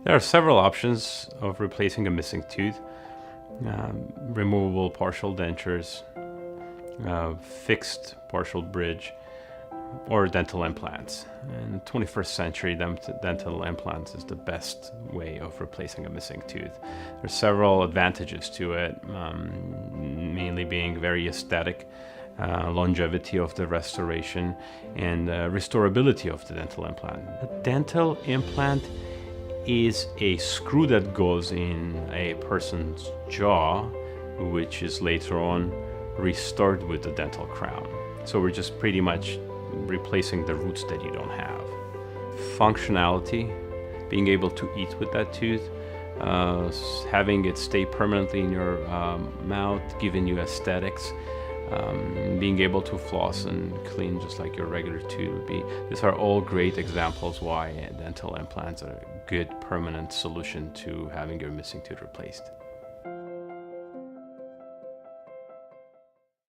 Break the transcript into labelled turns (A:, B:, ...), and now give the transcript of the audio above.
A: There are several options of replacing a missing tooth. Removable partial dentures, fixed partial bridge, or dental implants. In the 21st century, dental implants is the best way of replacing a missing tooth. There's several advantages to it, mainly being very aesthetic, longevity of the restoration, and restorability of the dental implant. A dental implant is a screw that goes in a person's jaw, which is later on restored with the dental crown. So we're just pretty much replacing the roots that you don't have. Functionality, being able to eat with that tooth, having it stay permanently in your mouth, giving you aesthetics, being able to floss and clean just like your regular tooth would be. These are all great examples why dental implants are a good permanent solution to having your missing tooth replaced.